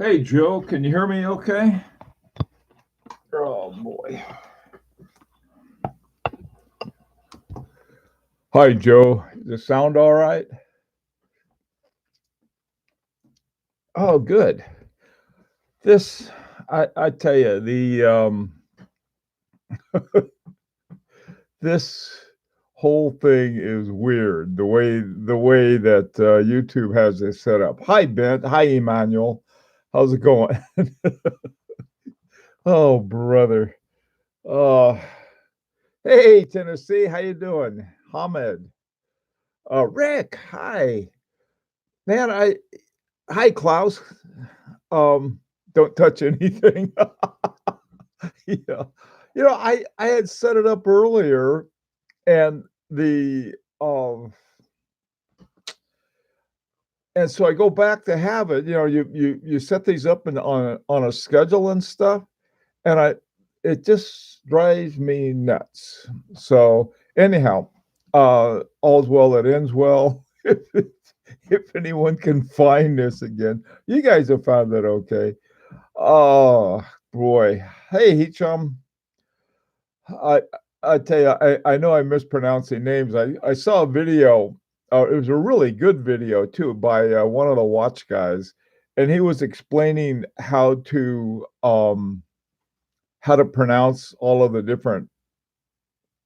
Hey, Joe, can you hear me okay? Oh, boy. Hi, Joe. Does the sound all right? Oh, good. This, I tell you, this whole thing is weird. The way that YouTube has this set up. Hi, Ben. Hi, Emmanuel. How's it going? Oh, brother. Uh, hey, Tennessee. How you doing? Ahmed. Rick. Hi, man. Hi, Klaus. Um, don't touch anything. Yeah. I had set it up earlier and the and so I go back to have it. You set these up on a schedule and stuff, and I it just drives me nuts. So anyhow, all's well that ends well. If anyone can find this again, you guys have found it okay. Oh boy. Hey, Heechum. I I tell you, I know I'm mispronouncing names. I saw a video. It was a really good video too by one of the watch guys, and he was explaining how to pronounce all of the different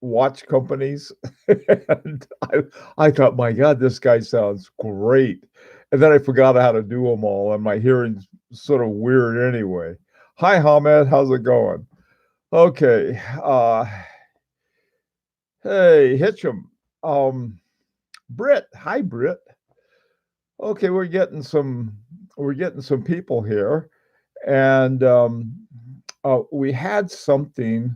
watch companies. And I thought, my God, this guy sounds great. And then I forgot how to do them all, and my hearing's sort of weird anyway. Hi, Hamed. How's it going? Okay. Hey, Hitchum. Um, Britt. Hi, Britt. Okay, we're getting some people here, and we had something.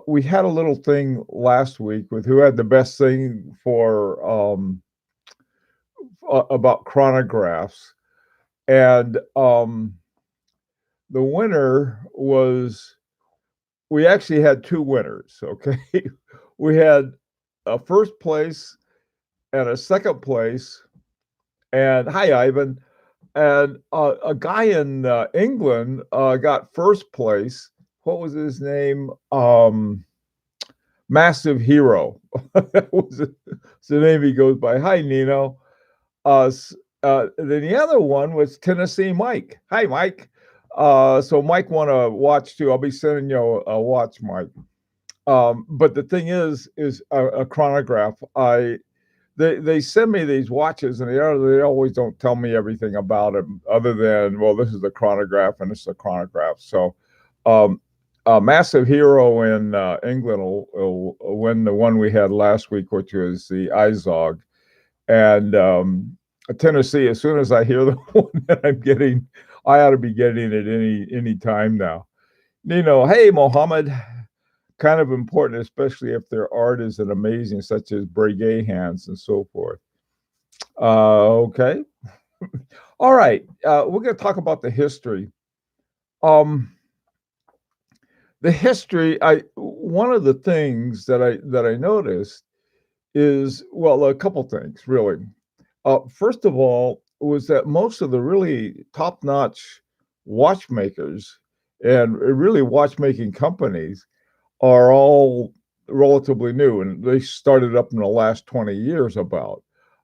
We had a little thing last week with who had the best thing for about chronographs, and the winner was. We actually had two winners. Okay, we had a first place and a second place. And hi, Ivan. And a guy in England got first place. What was his name? Massive Hero. That was the name he goes by. Hi, Nino. Then the other one was Tennessee Mike. Hi, Mike. So Mike won a watch too. I'll be sending you a watch, Mike. But the thing is a chronograph. They send me these watches, and they always don't tell me everything about them, other than, well, this is a chronograph and this is a chronograph. So, um, a massive hero in England will win the one we had last week, which was the IZOG, and Tennessee. As soon as I hear the one that I'm getting, I ought to be getting it any time now. Nino, hey, Mohammed, kind of important, especially if their art is an amazing, such as Breguet hands and so forth. Okay. All right. We're going to talk about the history. Um, the history. I One of the things that I noticed is, well, a couple things really. First of all, was that most of the really top-notch watchmakers and really watchmaking companies are all relatively new, and they started up in the last 20 years about.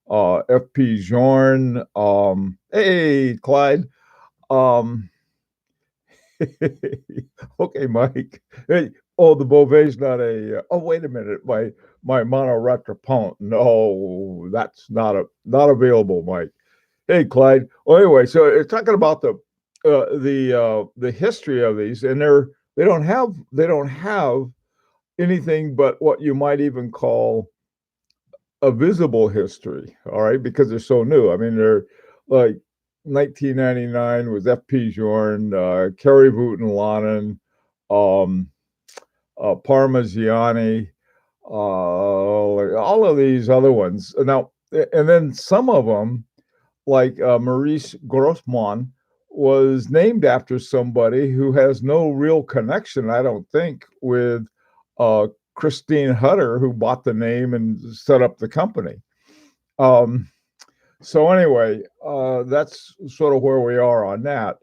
FP Jorn, hey, Clyde. Um, okay, Mike. Hey, oh, the Beauvais not a. Oh, wait a minute. My monoretrapont. No, that's not available, Mike. Hey, Clyde. Well, anyway, so it's talking about the history of these, and they don't have anything but what you might even call a visible history, all right, because they're so new. I mean, they're like 1999 was F.P. Jorn, Kerry Voutilanen, um, Parmigiani, all of these other ones. Now, and then some of them, like Maurice Grossmann, was named after somebody who has no real connection, I don't think, with uh, Christine Hutter, who bought the name and set up the company. Um, so anyway, that's sort of where we are on that.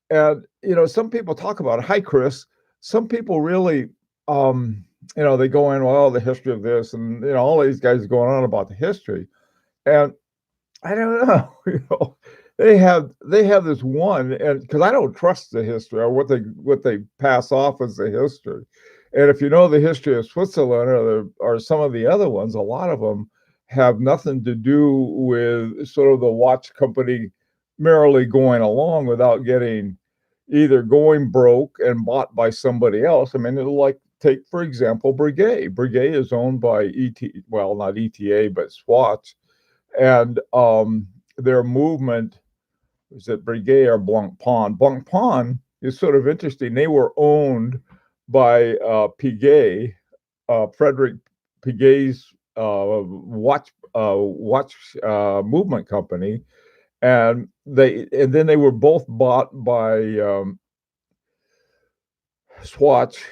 And, some people talk about it. Hi, Chris. Some people really, um, they go in, well, the history of this, and, all these guys going on about the history. And I don't know, they have this one, and because I don't trust the history or what they pass off as the history. And if you know the history of Switzerland or some of the other ones, a lot of them have nothing to do with sort of the watch company merrily going along without getting either going broke and bought by somebody else. I mean, like take for example Breguet. Breguet is owned by well, not ETA, but Swatch, and their movement is it Breguet or Blancpain. Blancpain is sort of interesting. They were owned by Piguet, Frederick Piguet's watch movement company, and then they were both bought by Swatch,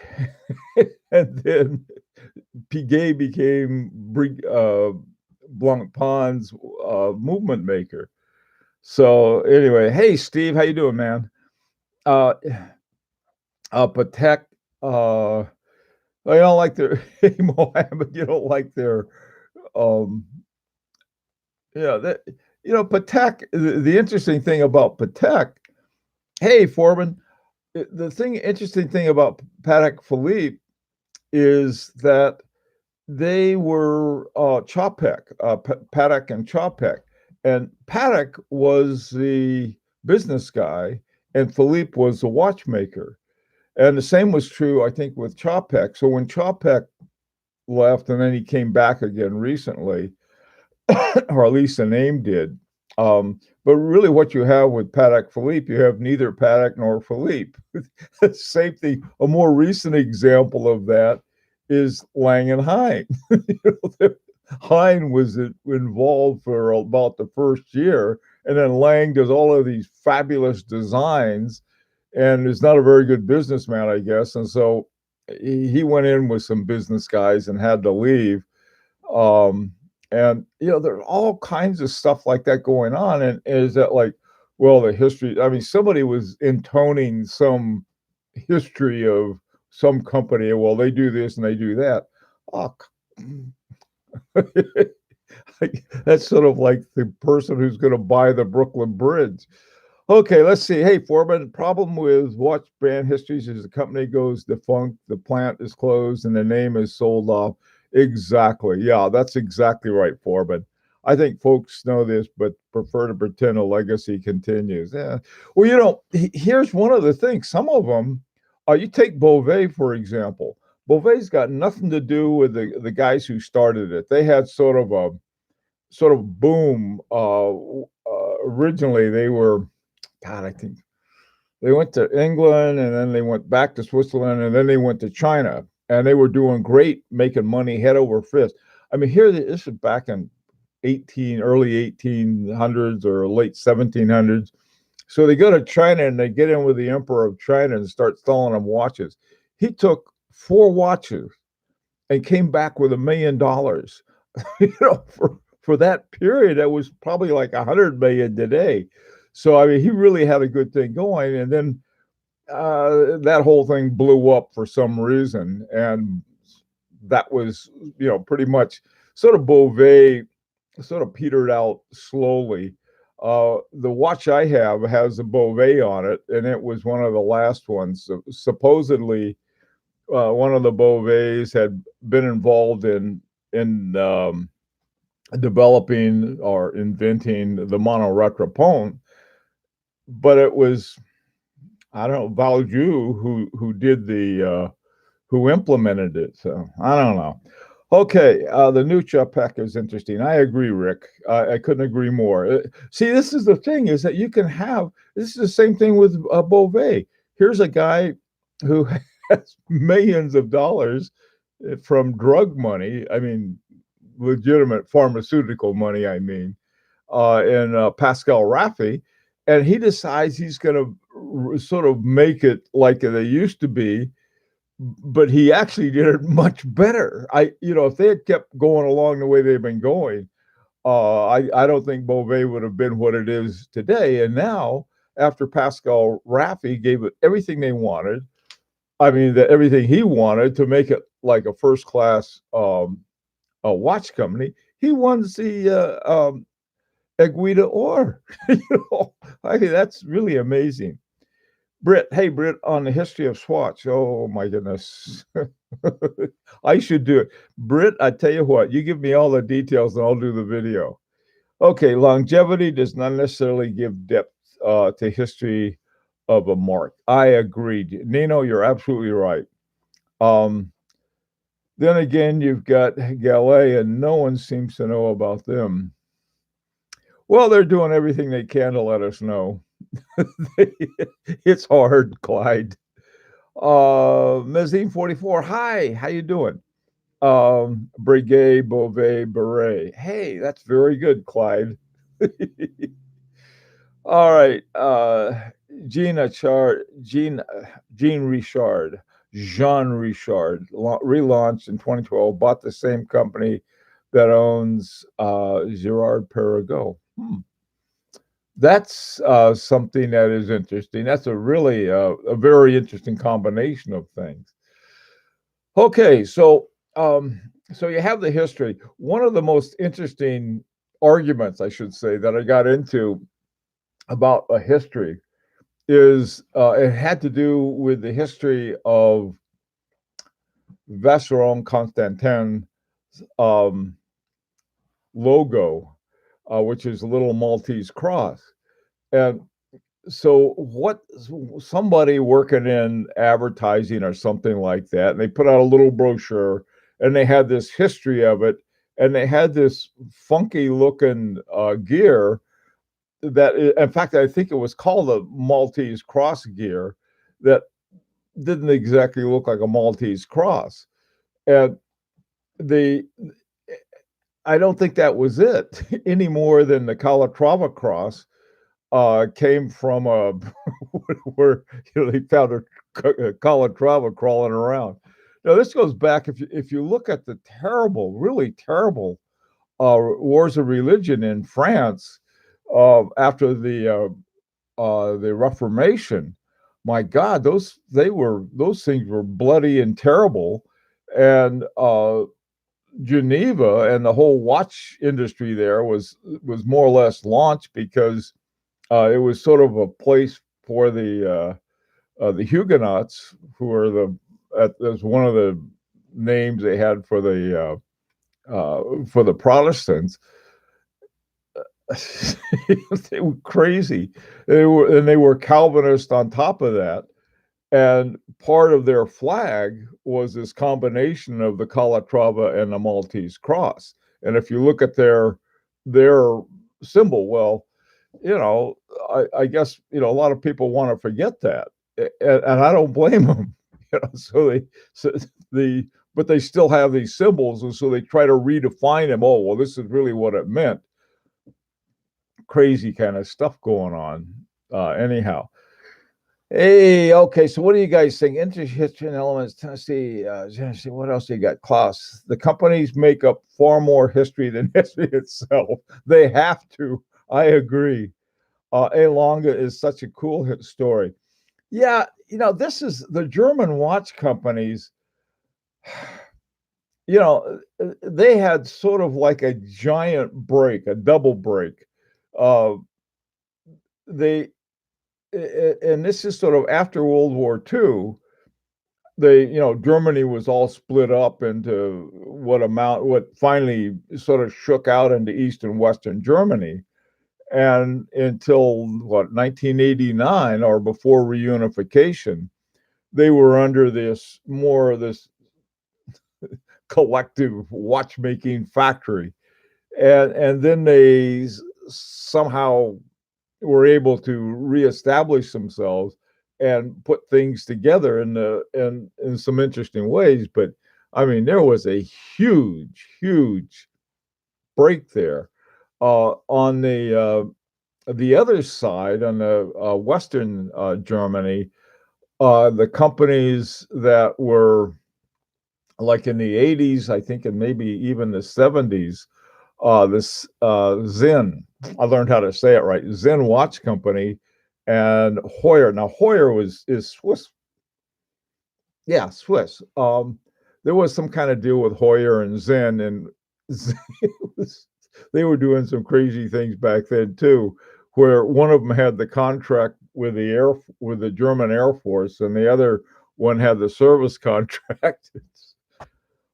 and then Piguet became Blancpain's movement maker. So anyway, hey Steve, how you doing, man? Uh, Patek, I don't like their hey Mohammed, you don't like their um, yeah, that Patek. The interesting thing about Patek, hey Foreman, interesting thing about Patek Philippe is that they were Chopek, Patek and Chopek, and Patek was the business guy, and Philippe was the watchmaker. And the same was true, I think, with Chopek. So when Chopek left, and then he came back again recently, or at least the name did. But really, what you have with Patek Philippe, you have neither Patek nor Philippe. Same thing. A more recent example of that is Lang and Hein. Hein was involved for about the first year, and then Lang does all of these fabulous designs, and is not a very good businessman, I guess. And so he went in with some business guys and had to leave. Um, and there's all kinds of stuff like that going on. And is that like, well, the history? I mean, somebody was intoning some history of some company. Well, they do this and they do that. Oh, that's sort of like the person who's going to buy the Brooklyn Bridge. Okay, let's see. Hey, Foreman, problem with watch brand histories is the company goes defunct, the plant is closed, and the name is sold off. Exactly. Yeah, that's exactly right, Foreman. I think folks know this, but prefer to pretend a legacy continues. Yeah. Well, here's one of the things. Some of them, you take Beauvais, for example. Beauvais's got nothing to do with the guys who started it. They had sort of a boom. Originally, they were, God, I think they went to England and then they went back to Switzerland and then they went to China, and they were doing great, making money head over fist. I mean, this is back in early 1800s or late 1700s. So they go to China and they get in with the Emperor of China and start selling them watches. He took 4 watches and came back with $1 million. For that period, that was probably like 100 million today. So I mean, he really had a good thing going, and then that whole thing blew up for some reason, and that was pretty much sort of Beauvais sort of petered out slowly. The watch I have has a Beauvais on it, and it was one of the last ones. So supposedly, one of the Beauvais had been involved in developing or inventing the monoretropone, but it was, I don't know, Valjoux who did who implemented it. So I don't know. Okay, the new Chopek is interesting. I agree, Rick. I couldn't agree more. See, this is the thing: is that you can have. This is the same thing with Beauvais. Here's a guy who has millions of dollars from drug money. I mean, legitimate pharmaceutical money. I mean, and Pascal Raffi, and he decides he's going to sort of make it like they used to be, but he actually did it much better. If they had kept going along the way they've been going, I don't think Beauvais would have been what it is today. And now, after Pascal Raffi gave it everything they wanted. I mean, everything he wanted to make it like a first class a watch company. He wants the Aiguille d'Or. You know, I mean, that's really amazing. Britt, hey Britt, on the history of Swatch. Oh my goodness, I should do it. Britt, I tell you what, you give me all the details and I'll do the video. Okay, longevity does not necessarily give depth to history of a mark. I agree, Nino. You're absolutely right. Um, then again, you've got Gallet, and no one seems to know about them. Well, they're doing everything they can to let us know. It's hard, Clyde. Mezzine 44. Hi, how you doing? Breguet, Beauvais, Beret. Hey, that's very good, Clyde. All right. Jean Richard, Jean Richard, Jean Richard, relaunched in 2012, bought the same company that owns Girard Perregaux. That's something that is interesting. That's a really a very interesting combination of things. Okay, so you have the history. One of the most interesting arguments, I should say, that I got into about a history is it had to do with the history of Vacheron Constantin logo, which is a little Maltese cross. And so what somebody working in advertising or something like that, and they put out a little brochure and they had this history of it, and they had this funky looking gear that, in fact, I think it was called a Maltese cross gear that didn't exactly look like a Maltese cross. And the I don't think that was it any more than the Calatrava cross came from a where they found a Calatrava crawling around. Now this goes back, if you look at the terrible, really terrible wars of religion in France after the Reformation. My God, those things were bloody and terrible, and Geneva and the whole watch industry there was more or less launched because it was sort of a place for the Huguenots, who are that's one of the names they had for the Protestants. They were crazy. They were Calvinist on top of that, and part of their flag was this combination of the Calatrava and the Maltese cross. And if you look at their symbol, well, I guess a lot of people want to forget that, and I don't blame them. But they still have these symbols, and so they try to redefine them. Oh, well, this is really what it meant. Crazy kind of stuff going on. Anyhow, hey, okay. So, what do you guys think? History and elements, Tennessee. What else do you got? Klaus. The companies make up far more history than history itself. They have to. I agree. A Longa is such a cool story. Yeah, this is the German watch companies. They had sort of like a giant break, a double break. They and this is sort of after World War II. Germany was all split up into what finally sort of shook out into East and Western Germany. And until 1989, or before reunification, they were under this collective watchmaking factory, and then they somehow were able to reestablish themselves and put things together in some interesting ways. But I mean, there was a huge break there. On the other side, on the Western Germany, the companies that were like in the 80s, I think, and maybe even the 70s, this Zen, I learned how to say it right, Zen Watch Company and Heuer. Now Heuer is Swiss. Yeah, Swiss. There was some kind of deal with Heuer and Zen, and Zen was, they were doing some crazy things back then too, where one of them had the contract with the German Air Force, and the other one had the service contract.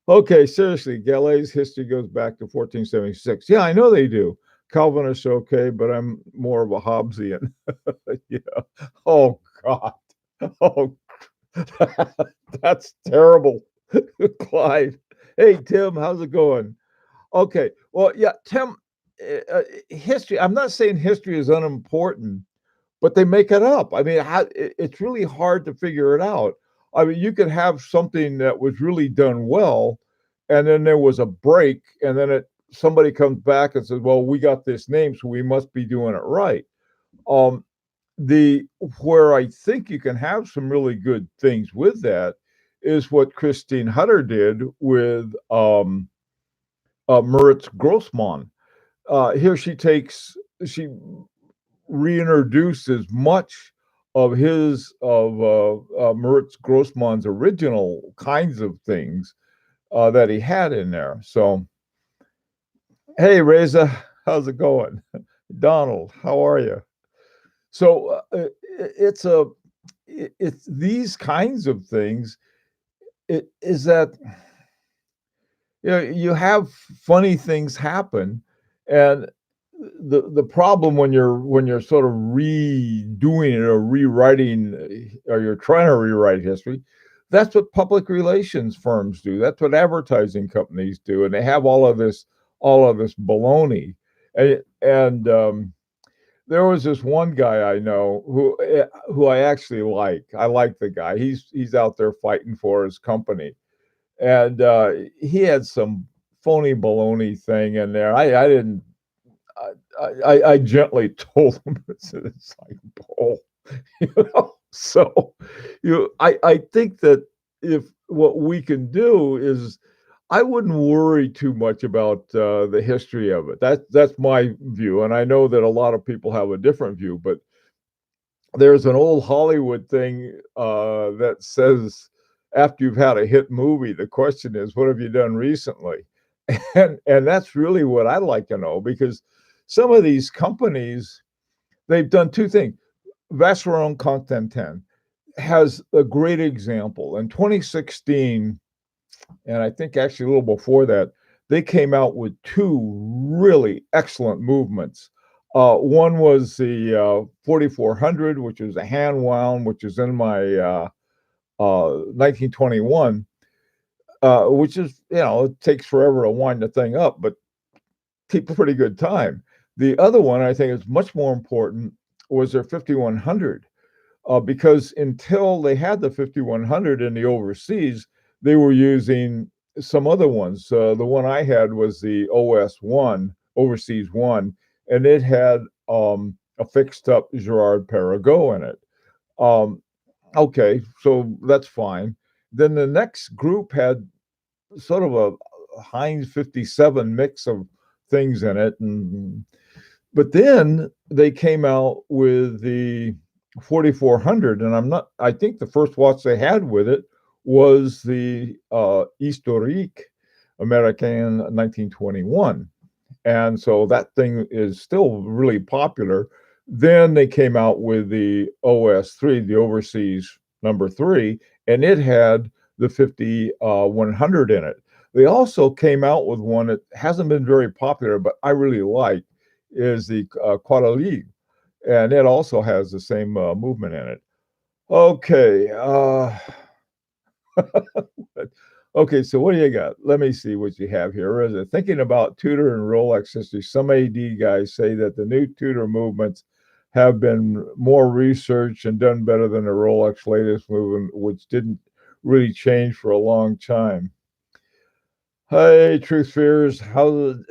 Okay, seriously, Galileo's history goes back to 1476. Yeah, I know they do. Calvinists, okay, but I'm more of a Hobbesian. Yeah. Oh God. Oh, that's terrible, Clyde. Hey, Tim, how's it going? Okay. Well, yeah, Tim, history. I'm not saying history is unimportant, but they make it up. I mean, it's really hard to figure it out. I mean, you could have something that was really done well, and then there was a break, and then somebody comes back and says, "Well, we got this name, so we must be doing it right." Um, the Where I think you can have some really good things with that is what Christine Hutter did with Moritz Grossmann. Here she reintroduces much of Moritz Grossmann's original kinds of things that he had in there. So, hey, Reza, how's it going? Donald, how are you? So it's a it's these kinds of things. It is that you have funny things happen, and the problem when you're sort of redoing it or rewriting or you're trying to rewrite history, that's what public relations firms do. That's what advertising companies do, and they have all of this baloney. And there was this one guy I know who I actually like. I like the guy. He's out there fighting for his company, and he had some phony baloney thing in there. I didn't. I gently told him it's like bull, So I think that if what we can do is, I wouldn't worry too much about the history of it. That's my view, and I know that a lot of people have a different view. But there's an old Hollywood thing that says after you've had a hit movie, the question is, what have you done recently? And that's really what I'd like to know, because some of these companies, they've done two things. Vacheron Constantin has a great example. In 2016, and I think actually a little before that, they came out with two really excellent movements. One was the 4400, which is a hand wound, which is in my 1921, which is, it takes forever to wind the thing up, but keep a pretty good time. The other one, I think, is much more important, was their 5100, because until they had the 5100 in the overseas, they were using some other ones. The one I had was the OS1, Overseas One, and it had a fixed up Girard Perregaux in it. Okay, so that's fine. Then the next group had sort of a Heinz 57 mix of things in it, but then they came out with the 4400, and I think the first watch they had with it was the Historique Americain 1921. And so that thing is still really popular. Then they came out with the OS3, the Overseas number 3, and it had the 5100 in it. They also came out with one that hasn't been very popular, but I really like, is the Quadrille, and it also has the same movement in it. Okay. Okay, so what do you got? Let me see what you have here. Is it thinking about Tudor and Rolex history? Some AD guys say that the new Tudor movements have been more researched and done better than the Rolex latest movement, which didn't really change for a long time. Hey, Truth Fears, how's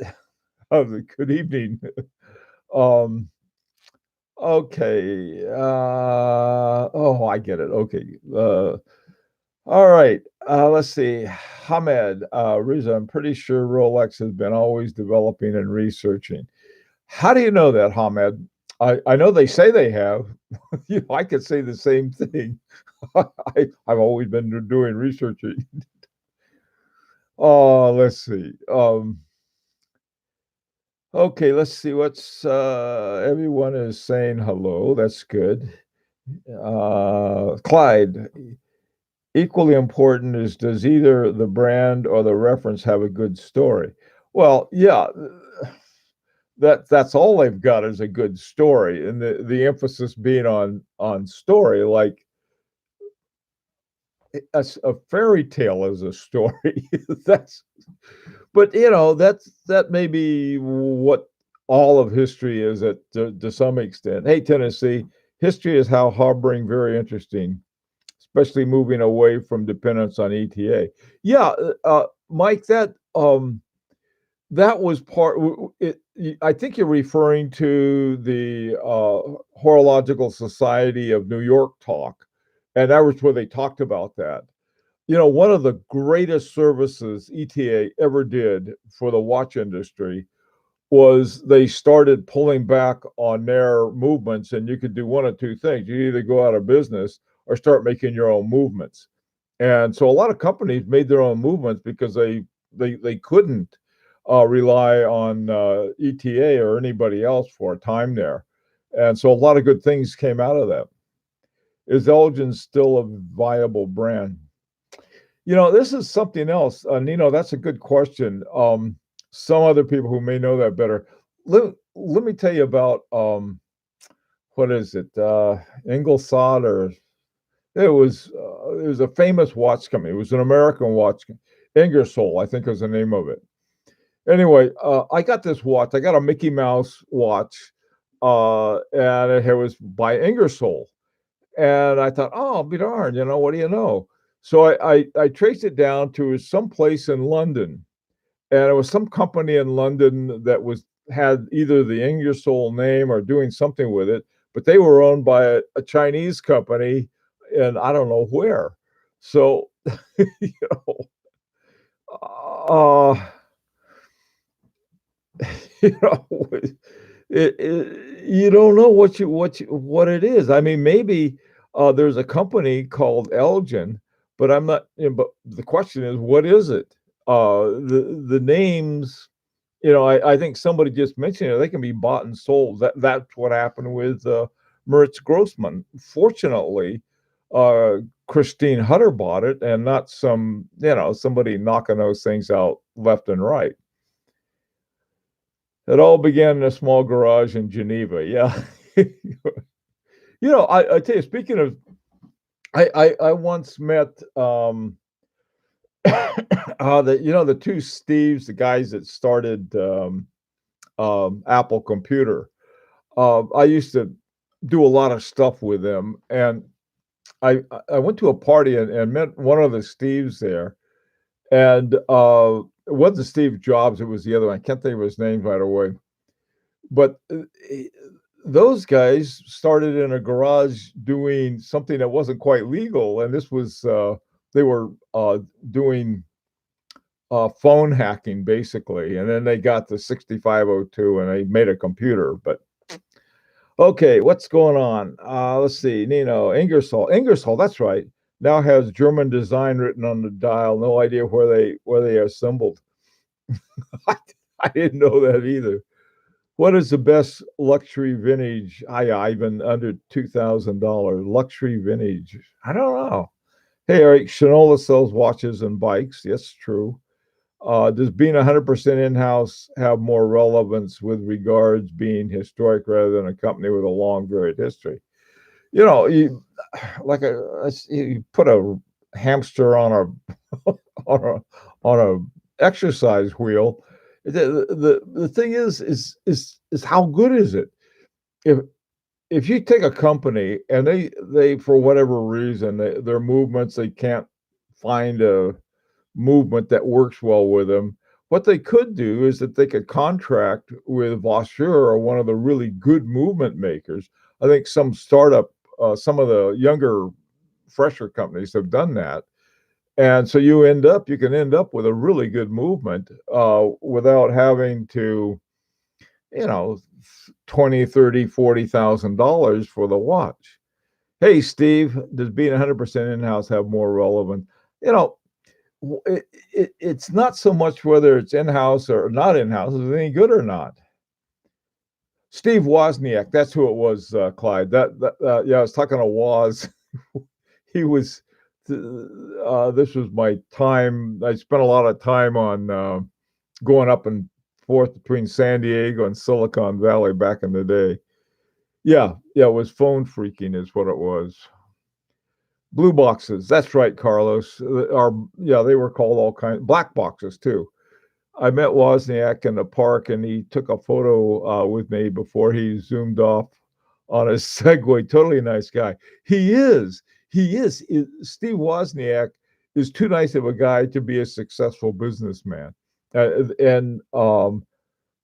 it? Good evening. um, okay. Oh, I get it. Okay. All right. Let's see. Hamed, Riza, I'm pretty sure Rolex has been always developing and researching. How do you know that, Hamed? I know they say they have. I could say the same thing. I've always been doing researching. Oh, let's see. Okay, let's see what's everyone is saying hello. That's good. Clyde, equally important is does either the brand or the reference have a good story? Well, yeah, that's all they've got is a good story, and the emphasis being on story. Like a fairy tale is a story. That's but that may be what all of history is at to some extent. Hey, Tennessee, history is how harboring very interesting, especially moving away from dependence on ETA. Yeah, Mike, that was I think you're referring to the Horological Society of New York talk, and that was where they talked about that. One of the greatest services ETA ever did for the watch industry was they started pulling back on their movements, and you could do one of two things. You either go out of business or start making your own movements. And so a lot of companies made their own movements because they couldn't rely on ETA or anybody else for a time there. And so a lot of good things came out of that. Is Elgin still a viable brand? This is something else. Nino, that's a good question. Some other people who may know that better. Let me tell you about what is it? Ingleside or it was a famous watch company. It was an American watch Ingersoll, I think was the name of it. Anyway, I got this watch. I got a Mickey Mouse watch, and it was by Ingersoll. And I thought, oh, I'll be darned, what do you know? So I traced it down to some place in London, and it was some company in London that had either the Ingersoll name or doing something with it, but they were owned by a Chinese company, and I don't know where. So, you know, uh, you know, you don't know what it is. I mean, maybe there's a company called Elgin, but I'm not. But the question is, what is it? The names. I think somebody just mentioned it. They can be bought and sold. That's what happened with Moritz Grossman. Fortunately, uh, Christine Hutter bought it, and not somebody knocking those things out left and right. It all began in a small garage in Geneva. Yeah. I tell you, speaking of, I once met the two Steves, the guys that started Apple Computer. I used to do a lot of stuff with them, and I went to a party and met one of the Steves there, and it wasn't Steve Jobs, it was the other one. I can't think of his name right away. But those guys started in a garage doing something that wasn't quite legal, and this was they were doing phone hacking basically, and then they got the 6502 and they made a computer. But okay, what's going on? Let's see, Nino Ingersoll, that's right. Now has German design written on the dial. No idea where they are assembled. I didn't know that either. What is the best luxury vintage? Ivan, under $2,000 luxury vintage. I don't know. Hey, Eric, Shinola sells watches and bikes. Yes, true. Does being 100% in-house have more relevance with regards being historic rather than a company with a long, varied history? You like you put a hamster on a on a exercise wheel. The thing is how good is it? If if you take a company and they for whatever reason their movements they can't find a movement that works well with them, what they could do is that they could contract with Vossure or one of the really good movement makers. I think some of the younger, fresher companies have done that. And so you can end up with a really good movement without having to you know, 20, 30, $40,000 for the watch. Hey, Steve, does being 100% in-house have more relevant? You know, it's not so much whether it's in-house or not in-house, is it any good or not? Steve Wozniak, that's who it was, Clyde. Yeah, I was talking to Woz. He was, this was my time. I spent a lot of time on going up and forth between San Diego and Silicon Valley back in the day. Yeah, yeah, it was phone freaking, is what it was. Blue boxes. That's right, Carlos. Yeah, they were called all kinds. Black boxes too. I met Wozniak in the park, and he took a photo with me before he zoomed off on a Segway. Totally nice guy. He is. He is. Steve Wozniak is too nice of a guy to be a successful businessman, and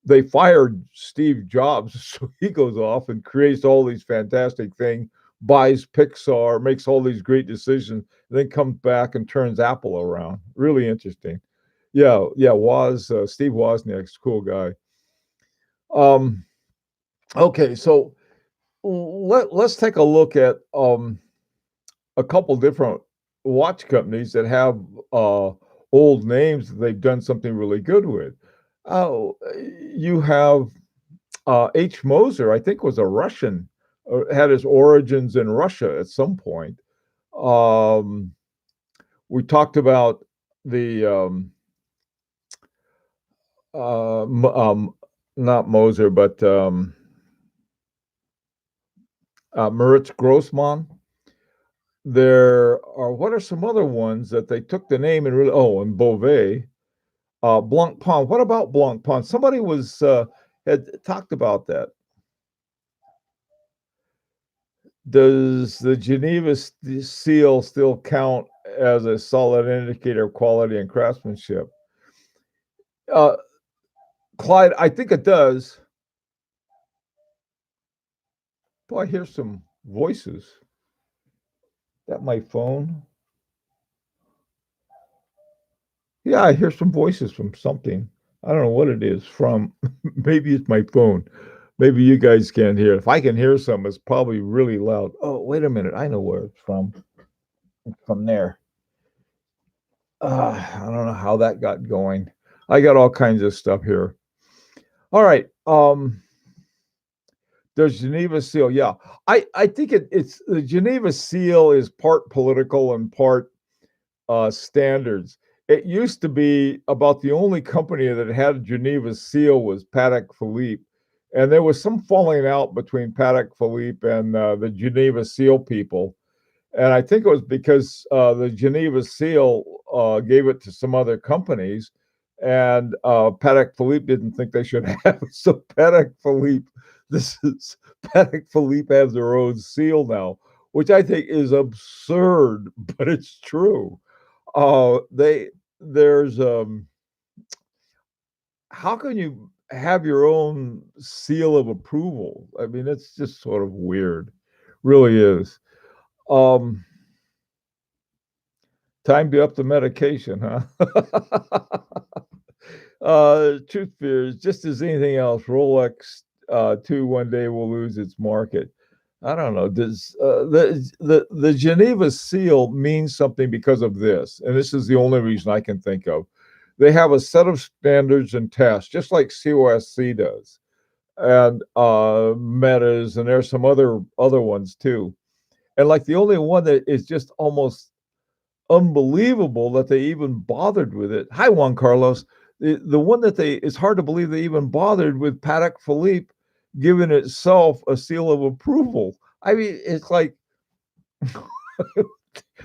they fired Steve Jobs, so he goes off and creates all these fantastic things, buys Pixar, makes all these great decisions, then comes back and turns Apple around. Really interesting. Yeah, yeah. Steve Wozniak's a cool guy. Um, okay, so let's take a look at a couple different watch companies that have old names that they've done something really good with. Oh, you have H. Moser, I think, was a Russian, had his origins in Russia at some point. Um, we talked about the uh, not Moser, but Moritz Grossman. There are what are some other ones that they took the name and really? Oh, and Beauvais, Blancpain. What about Blancpain? Somebody was had talked about that. Does the Geneva seal still count as a solid indicator of quality and craftsmanship? Uh, Clyde, I think it does. Boy, I hear some voices. That my phone? Yeah, I hear some voices from something. I don't know what it is from. Maybe it's my phone. Maybe you guys can't hear. If I can hear some, it's probably really loud. Oh, wait a minute. I know where it's from. It's from there. I don't know how that got going. I got all kinds of stuff here. All right. There's Geneva Seal. Yeah, I think it's the Geneva Seal is part political and part standards. It used to be about the only company that had a Geneva Seal was Patek Philippe, and there was some falling out between Patek Philippe and the Geneva Seal people. And I think it was because the Geneva Seal gave it to some other companies, and Patek Philippe didn't think they should have it. So Patek Philippe, this is Patek Philippe has their own seal now, which I think is absurd, but it's true. They there's how can you have your own seal of approval? I mean, it's just sort of weird, really is. Um, Time to up the medication, huh? Truth fears, just as anything else, Rolex too one day will lose its market. I don't know. Does the Geneva Seal means something because of this, and this is the only reason I can think of. They have a set of standards and tests, just like COSC does, and Metas, and there's some other ones too. And like the only one that is just almost unbelievable that they even bothered with it. Hi, Juan Carlos. The one that it's hard to believe they even bothered with Patek Philippe giving itself a seal of approval. I mean, it's like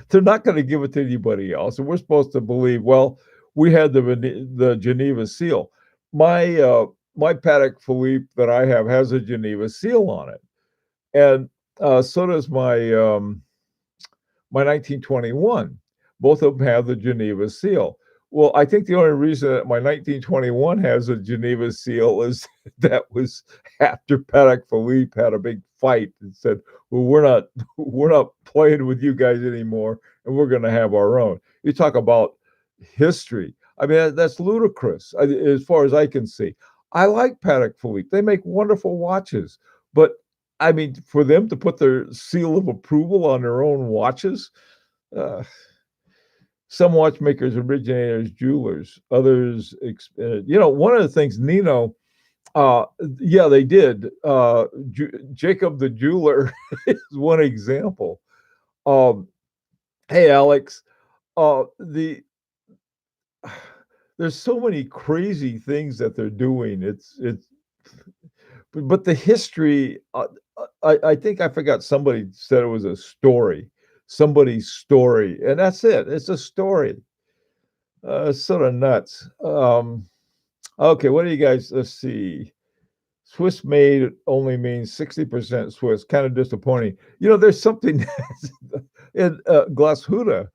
they're not going to give it to anybody else, and we're supposed to believe. Well, we had the Geneva seal. My Patek Philippe that I have has a Geneva seal on it, and so does my 1921. Both of them have the Geneva seal. Well, I think the only reason that my 1921 has a Geneva seal is that was after Patek Philippe had a big fight and said, "Well, we're not playing with you guys anymore, and we're going to have our own." You talk about history. I mean, that's ludicrous as far as I can see. I like Patek Philippe. They make wonderful watches, but I mean, for them to put their seal of approval on their own watches, uh, some watchmakers originate as jewelers, others, one of the things Nino, yeah, they did. Jacob the jeweler is one example. Um, hey, Alex, the there's so many crazy things that they're doing. It's but the history, I think I forgot somebody said it was a story, somebody's story, and that's it. It's a story. Sort of nuts. Okay, what do you guys? Let's see. Swiss made only means 60% Swiss. Kind of disappointing. There's something in Glashütte.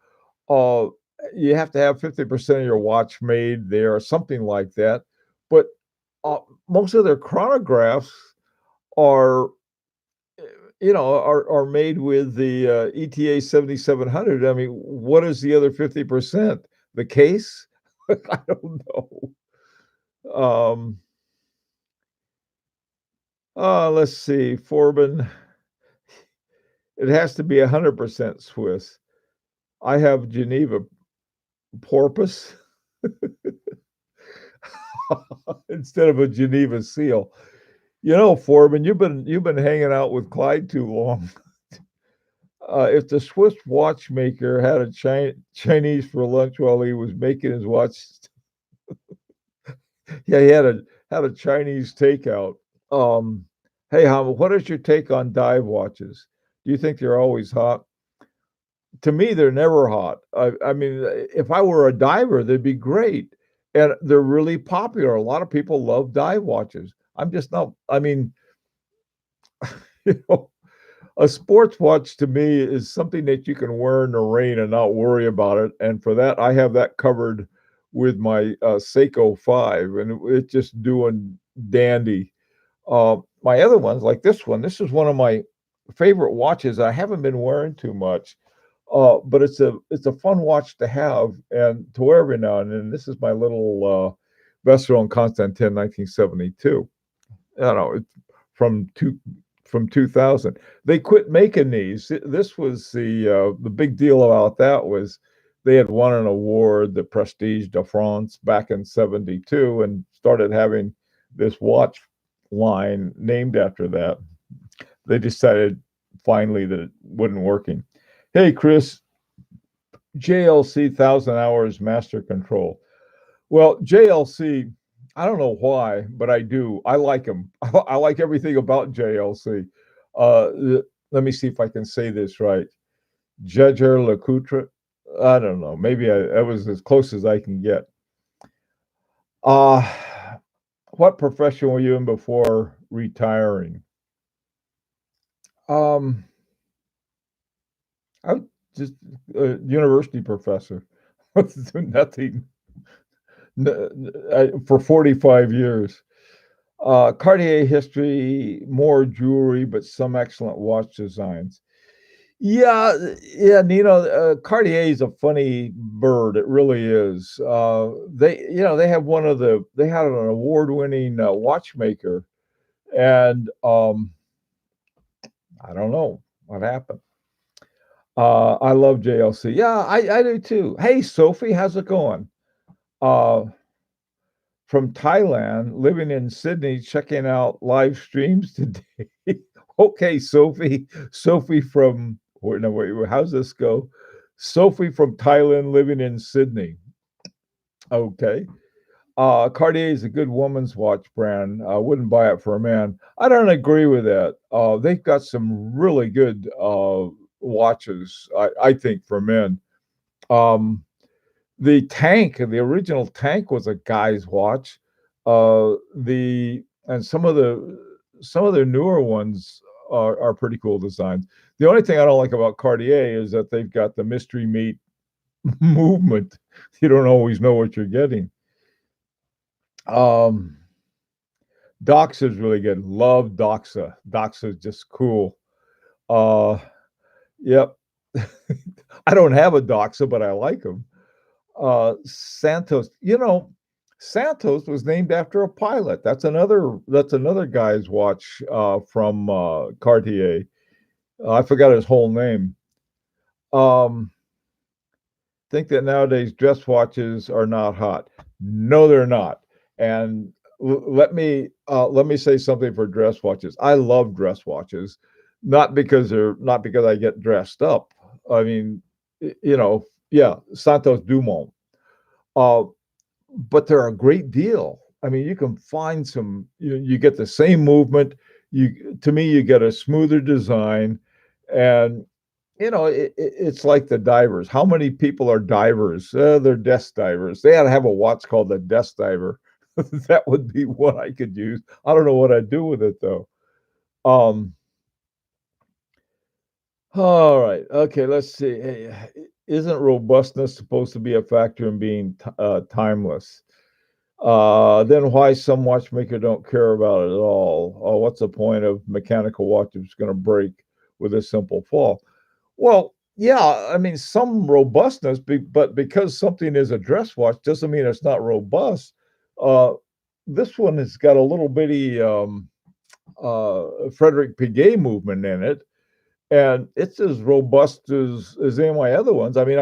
Uh, you have to have 50% of your watch made there, or something like that. But uh, most of their chronographs are are made with the ETA 7700. I mean, what is the other 50%? The case? I don't know. Let's see, Forbin. It has to be 100% Swiss. I have Geneva porpoise instead of a Geneva seal. Foreman, you've been hanging out with Clyde too long. If the Swiss watchmaker had a Chinese for lunch while he was making his watch, yeah, he had a Chinese takeout. Um, hey, Ham, what is your take on dive watches? Do you think they're always hot? To me, they're never hot. I mean, if I were a diver, they'd be great, and they're really popular. A lot of people love dive watches. I'm just not. I mean, you know, a sports watch to me is something that you can wear in the rain and not worry about it. And for that, I have that covered with my Seiko 5, and it's just doing dandy. My other ones, like this one, this is one of my favorite watches. I haven't been wearing too much, but it's a fun watch to have and to wear every now and then. This is my little Vessel and Constantin 1972. I don't know, it's from two from 2000. They quit making these. This was the big deal about that was they had won an award, the Prestige de France, back in '72, and started having this watch line named after that. They decided finally that it wasn't working. Hey, Chris, JLC 1,000 hours master control. Well, JLC, I don't know why, but I do. I like them. I like everything about JLC. Let me see if I can say this right. Jaeger LeCoultre. I don't know. Maybe that was as close as I can get. Uh, what profession were you in before retiring? Um, I was just a university professor. Nothing for 45 years. Cartier history, more jewelry, but some excellent watch designs. Yeah, yeah, Cartier is a funny bird. It really is. They have they had an award-winning watchmaker, and I don't know what happened. I love JLC. Yeah, I do too. Hey, Sophie, how's it going? Uh, from Thailand, living in Sydney, checking out live streams today. Okay, Sophie. Sophie from wait, no, wait, how's this go? Sophie from Thailand, living in Sydney. Okay. Cartier is a good woman's watch brand. I wouldn't buy it for a man. I don't agree with that. They've got some really good watches, I think, for men. Um, the original tank was a guy's watch. The and some of their newer ones are pretty cool designs. The only thing I don't like about Cartier is that they've got the mystery meat movement. You don't always know what you're getting. Um, Doxa is really good. Love Doxa. Doxa is just cool. Uh, yep. I don't have a Doxa, but I like them. Santos, Santos was named after a pilot. That's another guy's watch from Cartier. I forgot his whole name. Um, think that nowadays dress watches are not hot. No, they're not. And let me say something for dress watches. I love dress watches, not because I get dressed up. I mean, yeah, Santos Dumont. Uh, but they're a great deal. I mean, you can find you get the same movement. To me, you get a smoother design, and it's like the divers. How many people are divers? They're desk divers. They ought to have a watch called the desk diver. That would be what I could use. I don't know what I'd do with it though. Um, all right. Okay. Let's see. Hey, isn't robustness supposed to be a factor in being timeless? Then why some watchmaker don't care about it at all? What's the point of mechanical watch if it's going to break with a simple fall? Well, yeah, I mean some robustness, but because something is a dress watch doesn't mean it's not robust. Uh, this one has got a little bitty Frederick Piguet movement in it, and it's as robust as any of my other ones. I mean,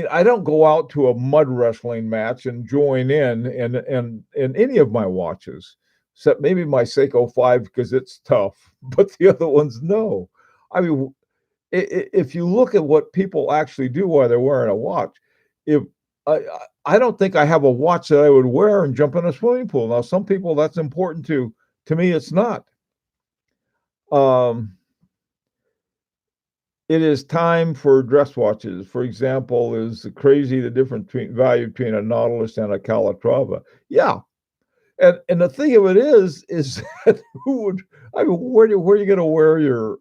I don't go out to a mud wrestling match and join in any of my watches, except maybe my Seiko 5 because it's tough, but the other ones, no. I mean, if you look at what people actually do while they're wearing a watch, if I don't think I have a watch that I would wear and jump in a swimming pool. Now, some people that's important to. To me, it's not. Um, It is time for dress watches. For example, is crazy the difference between value between a Nautilus and a Calatrava. Yeah, and the thing of it is that who would I mean where are you going to wear your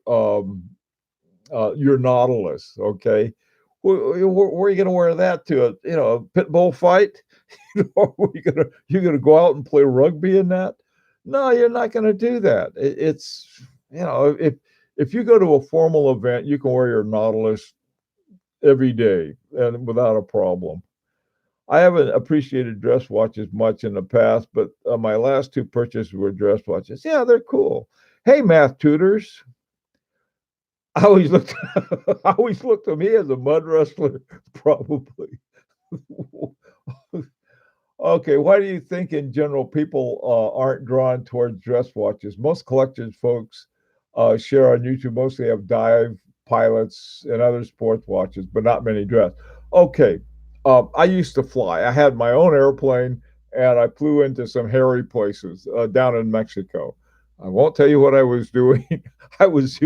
Nautilus? Okay, where are you going to wear that to a pit bull fight? You gonna go out and play rugby in that? No, you're not gonna do that. It's if you go to a formal event, you can wear your Nautilus every day and without a problem. I haven't appreciated dress watches much in the past, but my last two purchases were dress watches. Yeah, they're cool. Hey, math tutors. I always looked I always looked at me as a mud wrestler, probably. Okay, why do you think in general people aren't drawn towards dress watches? Most collectors folks share on YouTube mostly have dive pilots and other sports watches, but not many dress. Okay, I used to fly. I had my own airplane, and I flew into some hairy places down in Mexico. I won't tell you what I was doing. I was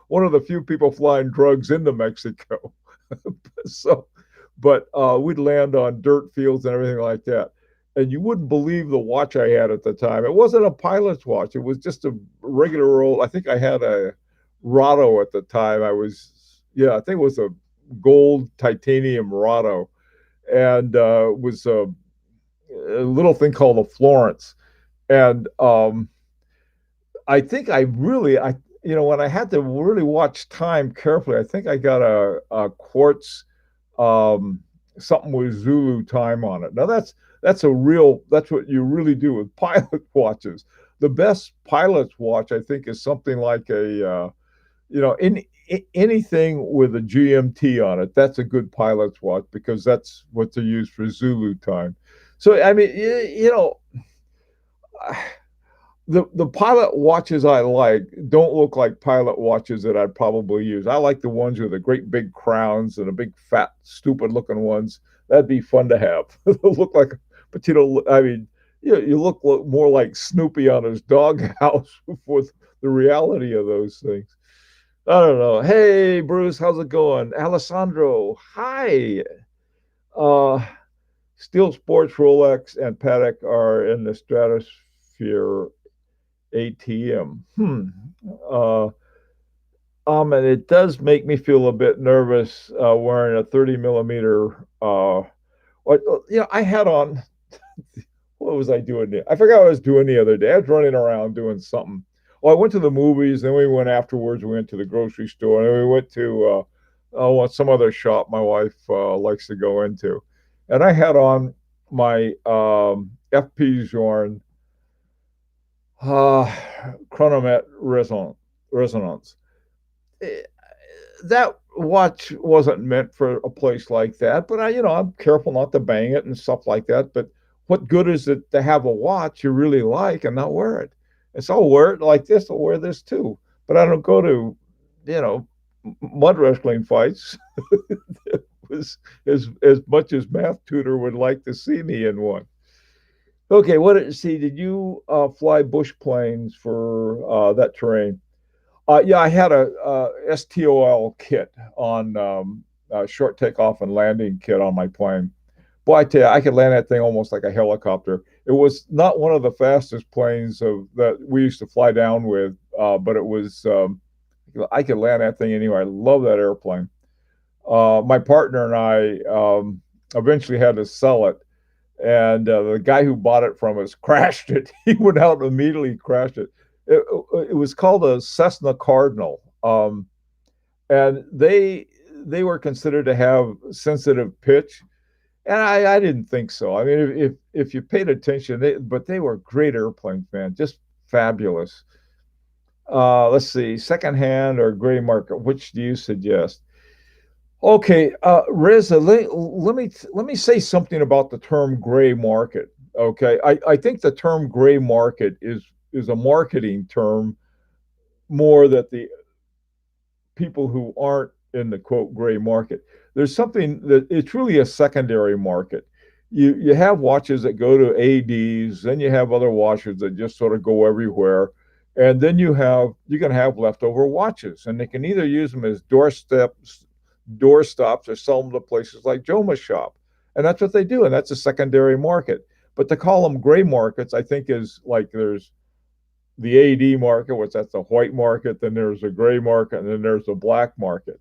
one of the few people flying drugs into Mexico. So, but we'd land on dirt fields and everything like that. And you wouldn't believe the watch I had at the time. It wasn't a pilot's watch. It was just a regular old. I think I had a Rado at the time. Yeah, I think it was a gold titanium Rado, and was a little thing called a Florence. And I think when I had to really watch time carefully, I think I got a quartz, um, something with Zulu time on it. Now that's what you really do with pilot watches. The best pilot's watch, I think, is something like anything with a GMT on it. That's a good pilot's watch because that's what they use for Zulu time. So I mean, the pilot watches I like don't look like pilot watches that I'd probably use. I like the ones with the great big crowns and the big fat stupid looking ones. That'd be fun to have. They'll look like, but I mean, you look more like Snoopy on his doghouse with the reality of those things. I don't know. Hey, Bruce, how's it going? Alessandro, hi. Uh, Steel Sports, Rolex, and Patek are in the stratosphere ATM. Uh, and it does make me feel a bit nervous wearing a 30 millimeter. I had on. What was I doing there? I forgot what I was doing the other day. I was running around doing something. Well, I went to the movies. Then we went afterwards. We went to the grocery store, and then we went to some other shop my wife likes to go into. And I had on. my FP Zorn uh, chronomet resonance. Eh, That watch wasn't meant for a place like that, but I'm careful not to bang it and stuff like that. But what good is it to have a watch you really like and not wear it? And so I'll wear it like this. I'll wear this too, but I don't go to, you know, mud wrestling fights. It was as much as math tutor would like to see me in one. Okay, see? Did you fly bush planes for that terrain? Yeah, I had a STOL kit on short takeoff and landing kit on my plane. Boy, I tell you, I could land that thing almost like a helicopter. It was not one of the fastest planes that we used to fly down with, but it was. I could land that thing anywhere. I love that airplane. My partner and I eventually had to sell it, and the guy who bought it from us crashed it. He went out and immediately crashed it. It was called a Cessna Cardinal, and they were considered to have sensitive pitch, and I didn't think so. I mean, if you paid attention, but they were great airplanes, man, just fabulous. Let's see, secondhand or gray market, which do you suggest? Okay, Reza, let me say something about the term gray market. Okay, I think the term gray market is a marketing term more that the people who aren't in the quote gray market. There's something that it's really a secondary market. You have watches that go to ADs, then you have other watches that just sort of go everywhere, and then you can have leftover watches, and they can either use them as doorstops or sell them to places like Joma's shop, and that's what they do, and that's a secondary market. But to call them gray markets, I think is like there's the AD market, which that's the white market, then there's a gray market, and then there's a black market.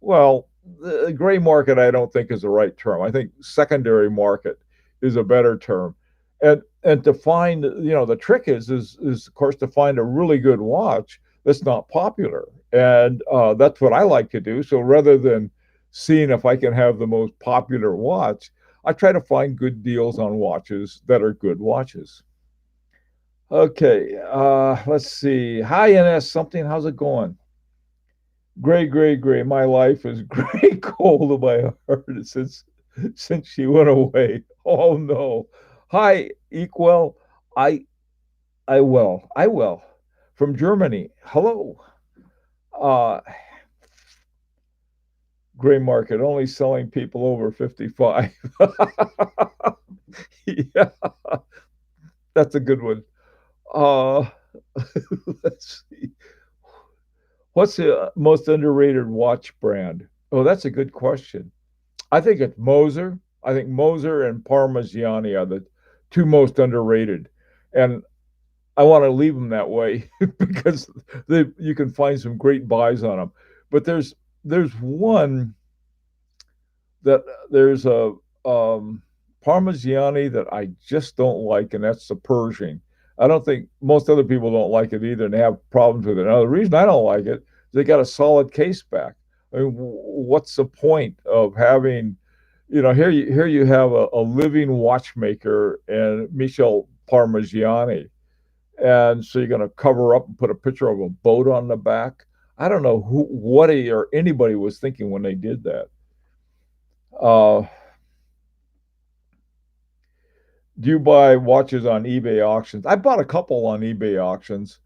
Well, the gray market I don't think is the right term. I think secondary market is a better term. And to find, the trick is of course to find a really good watch that's not popular. And that's what I like to do. So rather than seeing if I can have the most popular watch, I try to find good deals on watches that are good watches. Okay, let's see. Hi, NS something. How's it going? Gray, gray, gray. My life is gray cold in my heart since she went away. Oh no. Hi, Equal. I I will. From Germany. Hello. Uh Gray market only selling people over 55. Yeah, that's a good one. Uh let's see. What's the most underrated watch brand? Oh, that's a good question. I think it's Moser. I think Moser and Parmigiani are the two most underrated, and I want to leave them that way because you can find some great buys on them. But there's one that there's a Parmigiani that I just don't like, and that's the Pershing. I don't think most other people don't like it either, and they have problems with it. Now, the reason I don't like it is they got a solid case back. I mean, what's the point of having, here you have a living watchmaker and Michel Parmigiani, and so you're going to cover up and put a picture of a boat on the back. I don't know what he or anybody was thinking when they did that. Uh, do you buy watches on eBay auctions? I bought a couple on eBay auctions.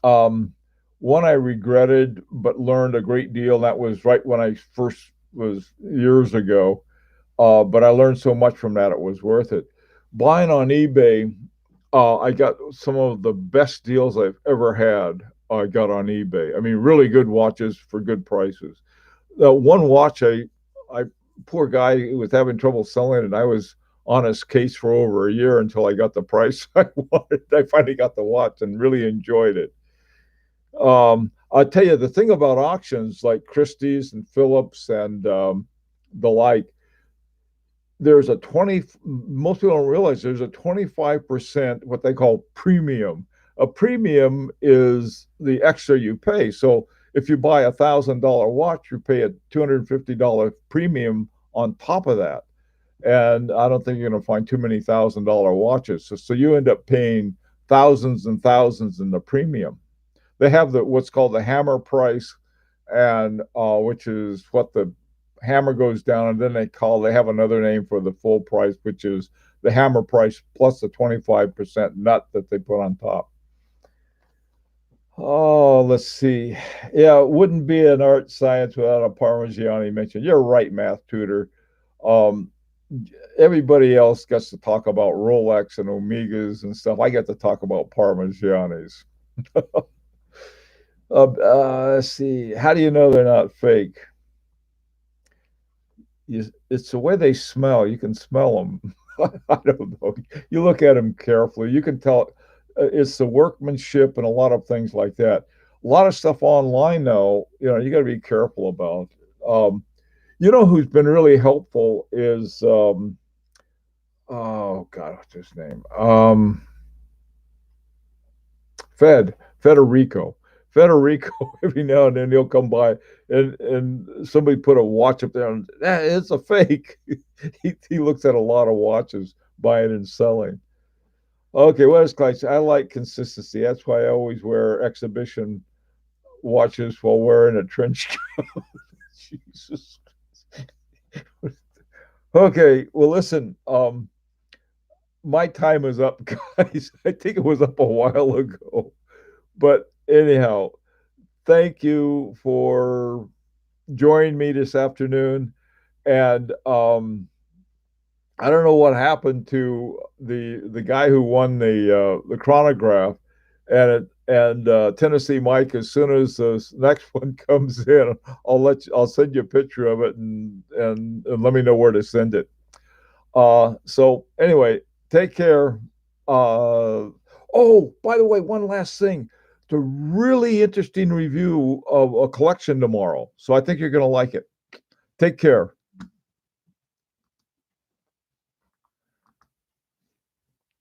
Um, One I regretted, but learned a great deal. That was right when I first was years ago. But I learned so much from that; it was worth it. Buying on eBay, I got some of the best deals I've ever had. I got on eBay. I mean, really good watches for good prices. One watch, I poor guy who was having trouble selling it. I was on his case for over a year until I got the price I wanted. I finally got the watch and really enjoyed it. I'll tell you the thing about auctions like Christie's and Phillips and the like. There's a 20, most people don't realize there's a 25% what they call premium. A premium is the extra you pay. So if you buy $1,000 watch, you pay a $250 premium on top of that. and I don't think you're going to find too many $1,000 watches. So you end up paying thousands and thousands in the premium. They have what's called the hammer price, and which is what the hammer goes down, and then they have another name for the full price, which is the hammer price plus the 25% nut that they put on top. Oh, let's see. Yeah, it wouldn't be an art science without a Parmigiani mention. You're right, math tutor. Um, Everybody else gets to talk about Rolex and Omegas and stuff. I get to talk about Parmigianis. Let's see. How do you know they're not fake? It's the way they smell. You can smell them. I don't know. You look at them carefully. You can tell it's the workmanship and a lot of things like that. A lot of stuff online, though, you got to be careful about. Who's been really helpful is oh God, what's his name? Federico. Federico, every now and then he'll come by and somebody put a watch up there and it's a fake. He looks at a lot of watches, buying and selling. Okay, what is Clyde? I like consistency. That's why I always wear exhibition watches while wearing a trench coat. Jesus. Okay, well, listen. My time is up, guys. I think it was up a while ago. But anyhow, thank you for joining me this afternoon. And I don't know what happened to the guy who won the chronograph, and Tennessee Mike. As soon as the next one comes in, I'll send you a picture of it and let me know where to send it. So anyway, take care. Oh, by the way, one last thing. It's a really interesting review of a collection tomorrow. So I think you're going to like it. Take care.